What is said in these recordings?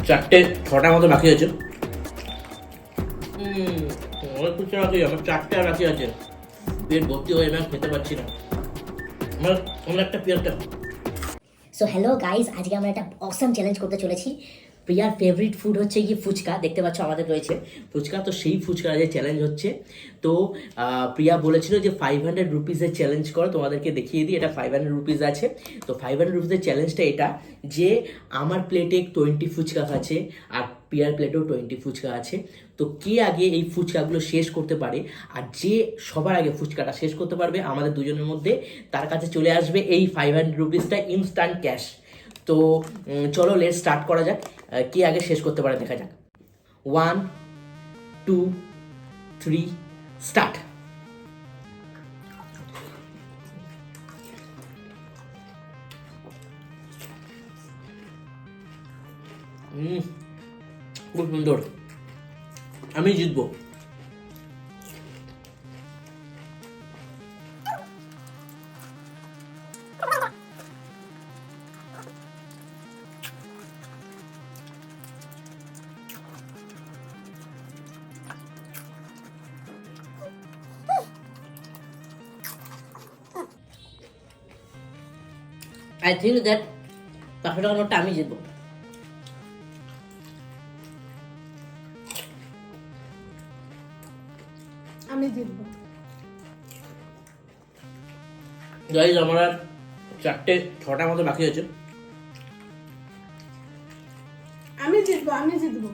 চারটে ছটা মতো বাকি আছে। অনেক কিছু বাকি, আমার চারটে আর বাকি আছে। পেট ভর্তি হয়ে আমি খেতে পারছি না। আমার একটা পেয়ারটা। সো হ্যালো গাইস, আজকে আমরা একটা অসাম চ্যালেঞ্জ করতে চলেছি। প্রিয়ার ফেভারিট ফুড হচ্ছে কি ফুচকা, দেখতে পাচ্ছ আমাদের রয়েছে ফুচকা। তো সেই ফুচকা যে চ্যালেঞ্জ হচ্ছে, তো প্রিয়া বলেছিল যে 500 রুপিসের চ্যালেঞ্জ করো, তোমাদেরকে দেখিয়ে দিই। এটা 500 রুপিস আছে। তো 500 রুপিসের চ্যালেঞ্জটা এটা যে আমার প্লেটে 20 ফুচকা আছে আর প্রিয়ার প্লেটেও 20 ফুচকা আছে। তো কে আগে এই ফুচকাগুলো শেষ করতে পারে, আর যে সবার আগে ফুচকাটা শেষ করতে পারবে আমাদের দুজনের মধ্যে, তার কাছে চলে আসবে এই 500 রুপিসটা ইনস্ট্যান্ট ক্যাশ। তো চলো লেট স্টার্ট করা যাক, কে আগে শেষ করতে পারে দেখা যাক। 1 2 3 স্টার্ট। খুব সুন্দর, আমি জিতবো। I think that 500 টাকার নোটটা আমি জিতবো। আমি জিতবো। গাইজ আমার আর চারটে ছটা মতো বাকি আছে। আমি জিতবো, আমি জিতবো।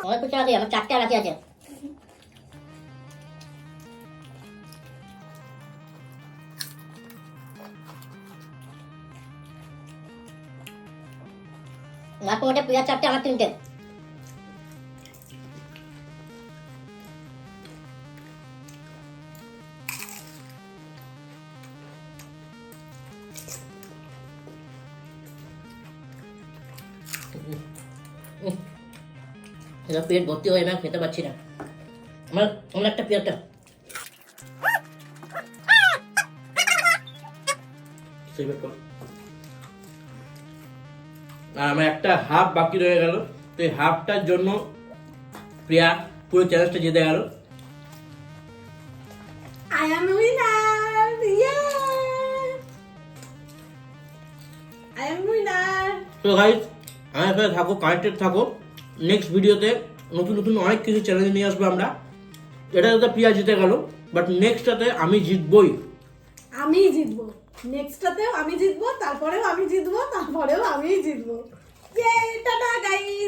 অনেক কিছু আগে আমার চারটে বাকি আছে। লাস্ট মোটে প্রিয়ার চারটে, আমার তিনটে। পেট ভর্তি হয়ে আমি খেতে পারছি না। আমার একটা পেয়ারটা। আর আমার একটা হাফ বাকি রয়ে গেল। তো এই হাফটার জন্য প্রিয়া পুরো চ্যালেঞ্জটা জিতে গেল। I am winner! Yeah! I am winner! তো গাইজ আমার সাথে থাকো, কানেক্টেড থাকো। নেক্সট ভিডিওতে নতুন নতুন অনেক কিছু চ্যালেঞ্জ নিয়ে আসবো আমরা। এটা তো প্রিয়া জিতে গেল, বাট নেক্সটটাতে আমি জিতবই। আমি জিতবো। নেক্সটটাতেও আমি জিতবো, তারপরেও আমি জিতবো, তারপরেও আমি জিতবো। ইয়ে, টাটা গাইস!